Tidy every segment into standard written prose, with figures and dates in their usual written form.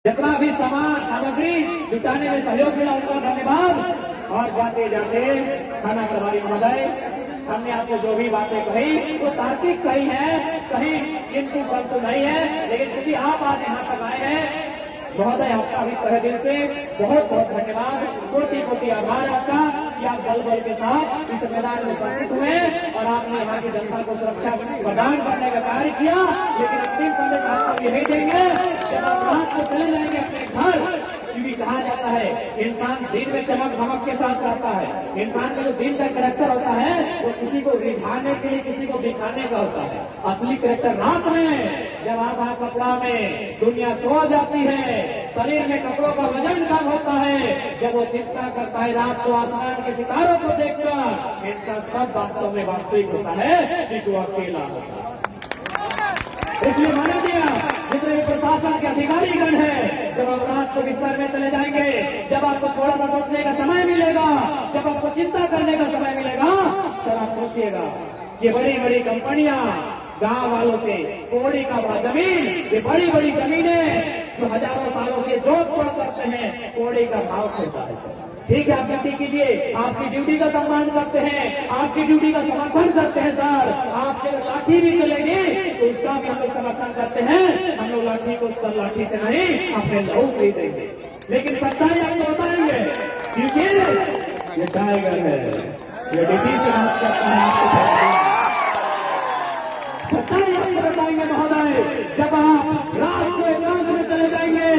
जितना भी सामान सामग्री जुटाने में सहयोग मिला उनका धन्यवाद। और जाते जाते थाना प्रभारी महोदय, हमने आपको जो भी बातें कही वो तार्किक कही है, कहीं किंतु परंतु नहीं है, लेकिन क्योंकि आप आज यहाँ तक आए हैं महोदय, आपका भी तहे दिल से बहुत बहुत धन्यवाद, कोटि कोटि आभार आपका कि आप बल बल के साथ इस मैदान में उपस्थित हुए और आपने यहाँ की जनता को सुरक्षा प्रदान करने का कार्य किया। लेकिन अंतिम संदेश आपको यही देंगे, जब आप रात को चले जाएंगे अपने घर, क्योंकि कहा जाता है इंसान दिन में चमक धमक के साथ रहता है, इंसान का जो दिन का कैरेक्टर होता है वो किसी को रिझाने के लिए, किसी को दिखाने का होता है। असली कैरेक्टर रात में, जब आधा कपड़ा में दुनिया सो जाती है, शरीर में कपड़ों का वजन कम होता है, जब वो चिंता करता है रात को आसमान के सितारों को देखकर, इंसान तब वास्तव में वास्तविक होता है कि वो अकेला होता है। इसलिए माना गया जितने प्रशासन के अधिकारीगण है, जब आप रात को बिस्तर में चले जाएंगे, जब आपको थोड़ा सा सोचने का समय मिलेगा, जब आपको चिंता करने का समय मिलेगा, सर आप सोचिएगा ये बड़ी बड़ी कंपनियां गांव वालों से कोड़ी का जमीन, ये बड़ी बड़ी जमीनें जो हजारों सालों से जोत तोड़ करते हैं, कोड़ी का भाव होता है सर। ठीक है, आप ड्यूटी कीजिए, आपकी ड्यूटी का सम्मान करते हैं, आपकी ड्यूटी का समर्थन करते हैं सर। आपके लाठी भी चलेगी तो उसका भी हम लोग समर्थन करते हैं, हम लोग लाठी को उत्तर लाठी से नहीं अपने लहू से ही देंगे। लेकिन सच्चाई आपको बताएंगे, क्योंकि ये टाइगर है, ये ड्यूटी से बात करता है, आपको सच्चाई आपको बताएंगे महोदय। जब आप रात को एकांत में चले जाएंगे,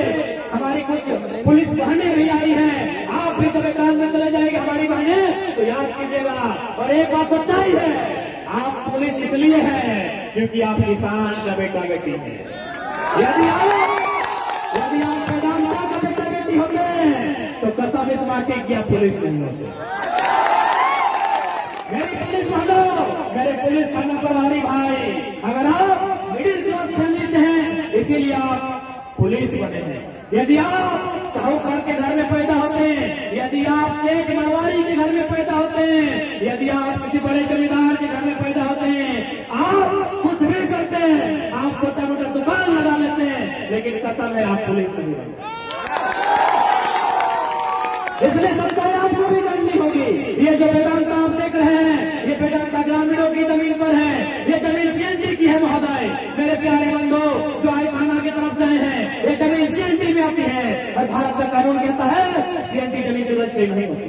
हमारी कुछ पुलिस बहनें भी आई हैं, आप भी जब एकांत में चले जाएंगे हमारी बहनें, तो याद कीजिएगा। और एक बात सच्चाई है, आप पुलिस इसलिए है क्योंकि आप किसान का बेटा बेटी है। यदि आप पैदावार का बेटा बेटी होते तो कसम इस माटी की आप पुलिस नहीं होते। मेरी पुलिस वालों, मेरे पुलिस थाना प्रभारी भाई, अगर आप मिडिल क्लास फैमिली से हैं इसीलिए आप पुलिस बने हैं। यदि आप साहूकार के घर में पैदा होते हैं, यदि आप सेठ मरवाड़ी के घर में पैदा होते हैं, यदि आप किसी बड़े जमींदार के घर में पैदा होते हैं, आप कुछ भी करते हैं, आप छोटा मोटा दुकान लगा लेते हैं, लेकिन कसम है आप पुलिस नहीं बनते। इसलिए सच्चाई आपको भी जाननी होगी। ये जो वेदांता आप देख रहे हैं, ये वेदांता ग्रामीणों की जमीन पर है, ये जमीन सीएनटी की है महोदय। मेरे प्यारे बंधु जो आई थाना की तरफ से हैं, ये जमीन सीएनटी में आती है और भारत का कानून कहता है सीएनटी जमीन की रजिस्ट्री नहीं होती।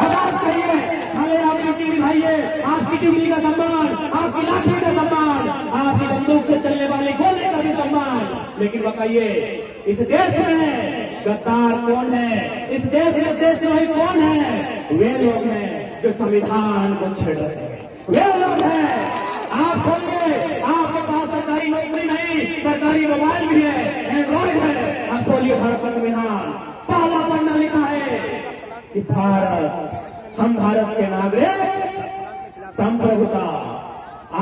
अब आप कहिए, हमें आपकी ड्यूटी निभाइए, आपकी ड्यूटी का सम्मान, आपकी लाठी का सम्मान, आपकी बंदूक से चलने वाली गोली का भी सम्मान, लेकिन बताइए इस देश में गद्दार कौन है, इस देश में देशद्रोही कौन है? वे लोग हैं जो संविधान को छेड़ रहे हैं, वे लोग हैं। आप खोलिए, आपके पास सरकारी नौकरी नहीं, सरकारी मोबाइल भी है, एंड्रॉइड है, आप खोलिए भारत का संविधान, पहला पन्ना लिखा है कि भारत, हम भारत के नागरिक संप्रभुता,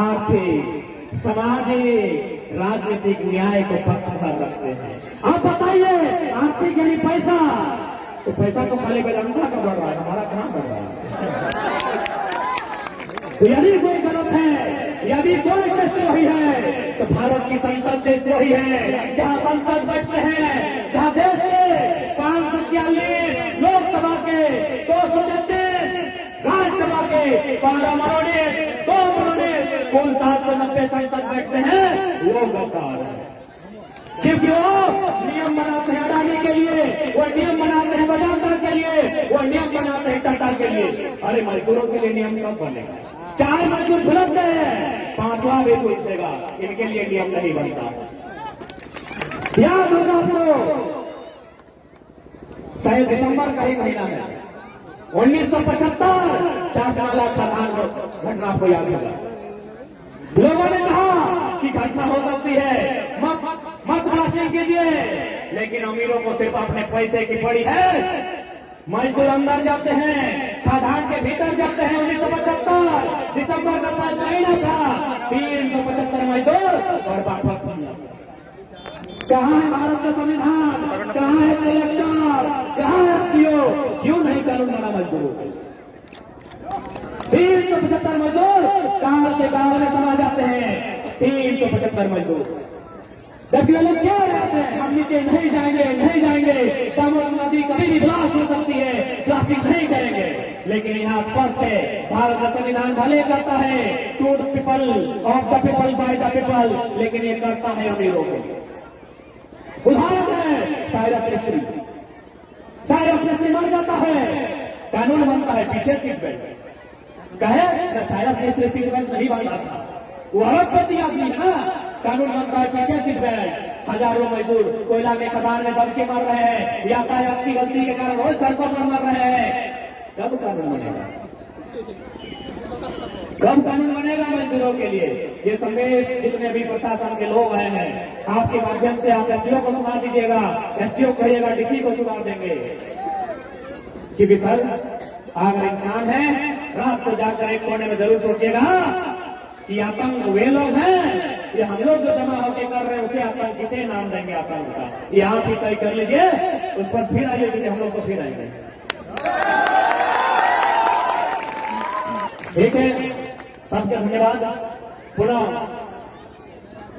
आर्थिक, सामाजिक, राजनीतिक न्याय को पक्ष पर रखते हैं। आप बताइए आर्थिक यानी पैसा, तो पैसा तो खाली वेदांता का बढ़ रहा है, हमारा कहां बढ़ रहा है? तो यदि कोई गलत है, यदि कोई देशद्रोही है, तो भारत की संसद देशद्रोही है। जहां संसद बैठते हैं, जहां देश के 543 लोकसभा के 233 राज्यसभा के 12 मनोनीत, 2 मनोनीत, कुल 790 संसद बैठते हैं, वो गद्दार है। क्योंकि वो नियम बनाते हैं अडानी के लिए, वो नियम बनाते हैं वेदांता के लिए, वो नियम बनाते हैं टाटा के लिए। अरे मजदूरों के लिए नियम कब बनेगा? 4 मजदूर झुलस गए, 5वां भी झुलसेगा, इनके लिए नियम नहीं बनता। याद होगा आपको, शायद दिसंबर का ही महीना है, 1975 चासवाला खदान घटना आपको याद होगा। लोगों ने कहा कि घटना हो सकती है, मत ब्लास्टिंग कीजिए, लेकिन अमीरों को सिर्फ अपने पैसे की पड़ी है। मजदूर अंदर जाते हैं, खदान के भीतर जाते हैं। 1975 दिसंबर का 7 महीना था, 375 मजदूर और वापस नहीं आते। कहाँ है भारत का संविधान, कहाँ है इलेक्शन, कहाँ है एसपीओ? क्यों नहीं कानून बना मजदूरों को? 375 मजदूर कार से कार में समा जाते हैं, 375 मजदूर, जबकि वो लोग क्या रहते नीचे नहीं जाएंगे, नहीं जाएंगे। दामोदर नदी कभी भी ब्लास्ट हो सकती है, ब्लास्टिंग नहीं करेंगे। लेकिन यहाँ स्पष्ट है, भारत का संविधान भले करता है to the people, of the people, by the people, लेकिन ये करता है अमीरों के लिए। उदाहरण है साइरस मिस्त्री। साइरस मिस्त्री मर जाता है, कानून बनता है पीछे सीट बेल्ट। कहे साइरस मिस्त्री सीट बेल्ट नहीं बांधा था, वो अरबपति आदमी है ना। कानून बनता है पीछे सीट बेल्ट। हजारों मजदूर कोयला के खदान में दब के मर रहे हैं, यातायात की गलती के कारण रोज सड़कों पर मर रहे हैं। कब कानून बनेगा? कब कानून बनेगा मजदूरों के लिए? ये संदेश जितने भी प्रशासन के लोग आए हैं, आपके माध्यम से आप एसडीओ को सुना दीजिएगा, एसडीओ कहिएगा डीसी को सुना देंगे कि सर अगर इंसान है, रात को जाकर एक कोने में जरूर सोचिएगा कि आतंक वे लोग हैं, ये हम लोग जो जमा होकर कर रहे हैं उसे आतंक किसे नाम देंगे आतंक का, ये आप ही तय कर लीजिए। उस पर फिर आइए कि हम लोग तो फिर आएंगे। ठीक है, सबके धन्यवाद। पुनः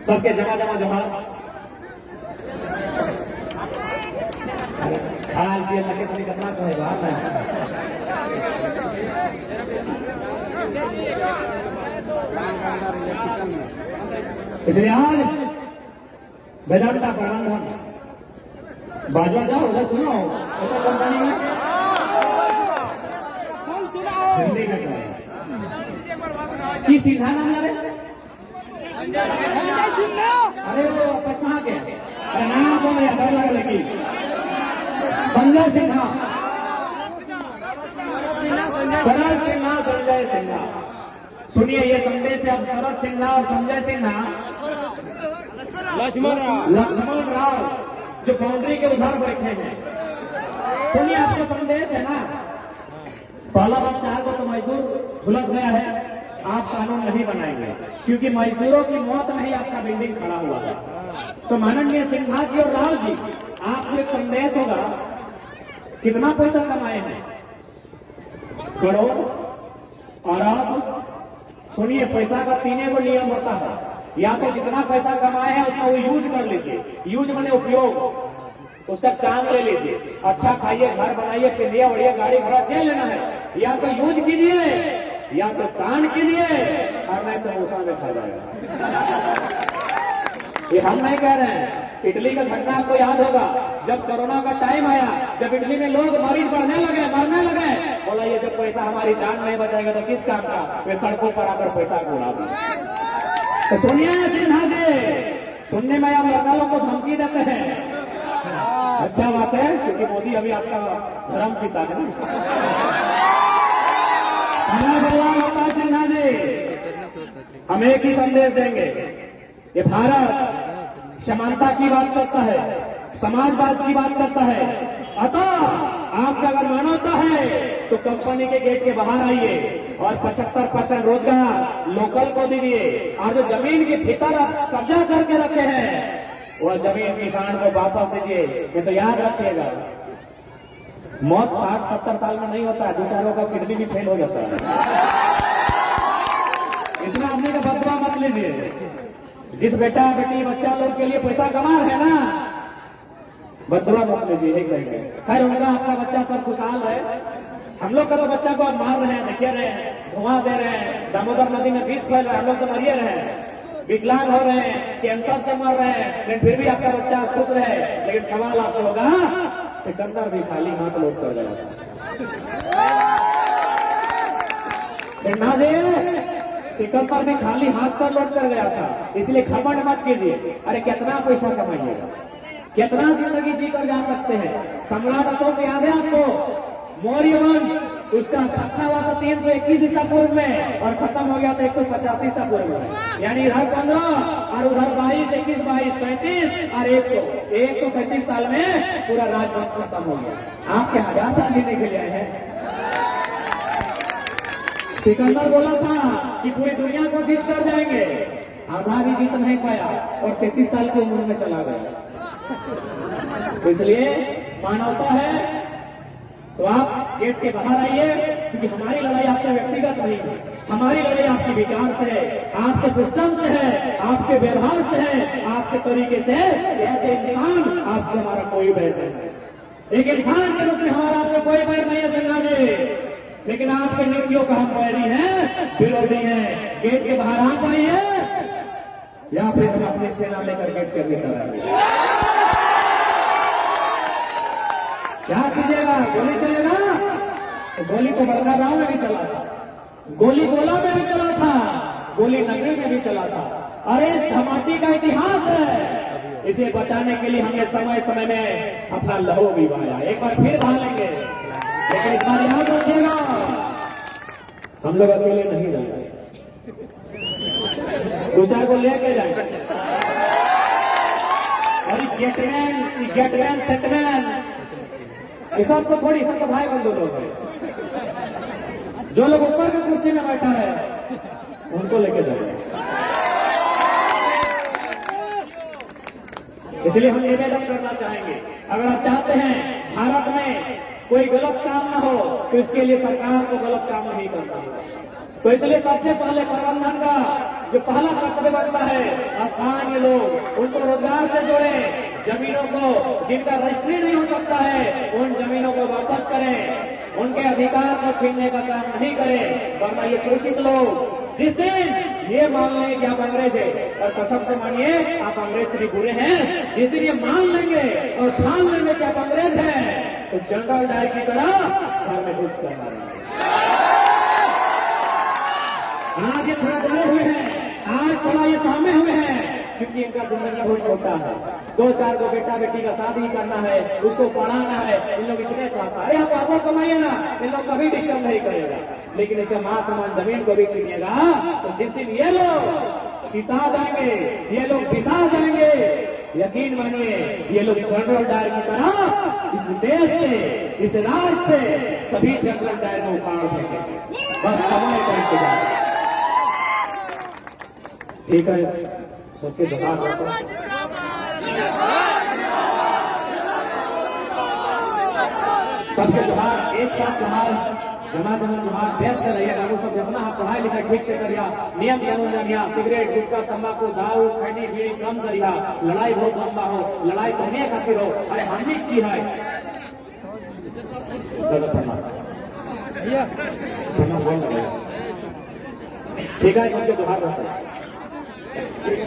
सबके जमा जोहार। हाल के लगे तो कितना कहे बात है। इसलिए आज वेदांता प्रबंधन बाजवा जाओ उधर सुनो कंपनी में हिंदी कर रहे हैं की सीधा नाम ले रहे। अरे वो पचमा के नाम कौन है? डर लगा लगी संजय सिन्हा, शरद सिन्हा, संजय सिन्हा। सुनिए ये संदेश है। अब शरद सिन्हा और संजय सिन्हा, लक्ष्मण राव जो बाउंड्री के उधर बैठे हैं, सुनिए आपको संदेश है ना। पहला बच्चा को तो मजदूर झुलस गया है, आप कानून नहीं बनाएंगे क्योंकि मजदूरों की मौत नहीं, आपका बिल्डिंग खड़ा हुआ है। तो माननीय सिन्हा जी और राव जी, आपको एक संदेश होगा, कितना पैसा कमाए हैं? करोड़। और आप सुनिए, पैसा का तीन को नियम होता है, या तो जितना पैसा कमाए हैं उसका वो यूज कर लीजिए, यूज माने उपयोग, उसका काम ले लीजिए, अच्छा खाइए, घर बनाइए, पिलिए उड़िए, गाड़ी घोड़ा जे लेना है, या तो यूज कीजिए या तो दान कीजिए, और नहीं तो मूसा में खा जाएगा। ये हम नहीं कह रहे हैं। इटली का घटना आपको याद होगा, जब कोरोना का टाइम आया, जब इटली में लोग मरीज मरने लगे, बोला ये जब पैसा हमारी जान नहीं बचाएगा तो किस काम का? वे सड़कों पर आकर पैसा को उड़ा दिया। तो सुनिए सिन्हा जी, सुनने में आप लड़का को धमकी देते हैं, अच्छा बात है क्योंकि मोदी अभी आपका धर्म पिता है ना। सिन्हा जी, हम एक ही संदेश देंगे, ये भारत समानता की बात करता है, समाजवाद की बात करता है। अतः आपका अगर मानवता है तो कंपनी के गेट के बाहर आइए और 75% रोजगार लोकल को दीजिए, और जो जमीन के भीतर आप कब्जा करके रखे हैं वह जमीन किसान को वापस दीजिए। ये तो याद रखिएगा, मौत 60-70 साल में नहीं होता है, दो चारों का किडनी भी फेल हो जाता है। इतना आदमी का बदला मत लीजिए। जिस बेटा बेटी बच्चा लोग के लिए पैसा कमा रहे हैं ना, बदला मत लीजिए, नहीं करेंगे। खैर उनका आपका बच्चा सब खुशहाल रहे। हम लोग का तो बच्चा को आप मार रहे हैं, देखिए रहे हैं, धुआं दे रहे हैं, दामोदर नदी में विष फैल रहा है, हम लोग तो मरिए रहे हैं, विकलांग हो रहे हैं, कैंसर से मर रहे हैं, लेकिन फिर भी आपका बच्चा खुश रहे। लेकिन सवाल आपको होगा, सिकंदर भी खाली हाथ लौट कर गया था। सिकंदर भी खाली हाथ पर लौट कर गया था, इसलिए घमंड मत कीजिए। अरे कितना पैसा कमाइएगा, कितना जिंदगी जीकर जा सकते हैं। सम्राट अशोक याद है आपको? मौर्य वंश, उसका स्थापना हुआ था 321 ईसा पूर्व में और खत्म हो गया था 185 ईसा पूर्व में। यानी इधर 15 और उधर 22, 21, 22, 37 और 137 साल में पूरा राजवंश खत्म हो गया। आप क्या 1000 साल जीने के लिए आए हैं? सिकंदर बोला था कि पूरी दुनिया को जीत कर जाएंगे, आधा भी जीत नहीं पाया और 33 साल की उम्र में चला गया। इसलिए मानवता है तो आप गेट के बाहर आइए, क्योंकि हमारी लड़ाई आपसे व्यक्तिगत नहीं है, हमारी लड़ाई आपके विचार से है, आपके सिस्टम से है, आपके व्यवहार से है, आपके तरीके से। ऐसे इंसान आपसे हमारा कोई बैर नहीं है, एक इंसान के रूप में हमारा आपसे कोई बैर नहीं है संज्ञा जी, लेकिन आपके नीतियों का हम बैरी हैं, विरोधी हैं। गेट के बाहर आ पाइए या फिर हम अपनी सेना लेकर गेट के भीतर आएंगे। क्या कीजिएगा? गोली चलेगा तो गोली तो बड़का गांव में भी चला था, गोली गोला में भी चला था, गोली नगरी में भी चला था। अरे इस धमाके का इतिहास है, इसे बचाने के लिए हमने समय समय में अपना लहू भी बहाया, एक बार फिर बहा लेंगे, लेकिन इस बार याद रखिएगा हम लोग अकेले नहीं जाएंगे, दो चार को लेके जाएंगे। और गेटमैन सेटमैन ये सब तो थोड़ी, सब तो भाई बंधु लोग हैं, जो लोग ऊपर के कुर्सी में बैठा है उनको लेके जाएंगे। इसलिए हम निवेदन करना चाहेंगे, अगर आप चाहते हैं भारत में कोई गलत काम ना हो तो इसके लिए सरकार को गलत काम नहीं करना, तो इसलिए सबसे पहले प्रबंधन का जो पहला कर्तव्य बनता है, स्थानीय लोग उनको रोजगार से जोड़े, जमीनों को जिनका रजिस्ट्री नहीं हो सकता है उन जमीनों को वापस करें, उनके अधिकार को छीनने का काम नहीं करें, वरना ये शोषित लोग जिस दिन ये मान लेंगे कि आप अंग्रेज है, और कसम से मानिए आप अंग्रेज से भी बुरे हैं, जिस दिन ये मान लेंगे और ठान लेंगे कि आप अंग्रेज हैं तो जंगल डायर की तरह घर में घुस कर मारेंगे। आज ये थोड़ा डरे हुए हैं, आज थोड़ा ये सहमे हुए हैं, क्योंकि इनका जिंदगी बहुत छोटा है, 2-4 को बेटा बेटी का शादी करना है, उसको पढ़ाना है, इन लोग इतने चाहता है आप आपको कमाइए ना, इन लोग कभी डिस्टर्ब नहीं करेगा, लेकिन इसे महासमान जमीन को भी छीनिएगा तो जिस दिन ये लोग पिता जाएंगे, ये लोग पिसा जाएंगे, यकीन मानिए ये लोग जनरल डायर की तरह इस देश से, इस राज्य से सभी जनरल डायर को उखाड़ देंगे, बस समय का इंतजार। ठीक है, सबके जवाब सबके जवाब एक साथ जवाब जमा जवाब देश से रहिएगा, वो सब अपना पढ़ाई लिखाई ठीक से करिया, नियम कानून जानिया, सिगरेट गुटखा तंबाकू दारू खैनी बीड़ी कम करिया, लड़ाई बहुत लंबा हो, लड़ाई करने खातिर हो, अरे हमने की है ठीक है, सबके जवाब रहता है।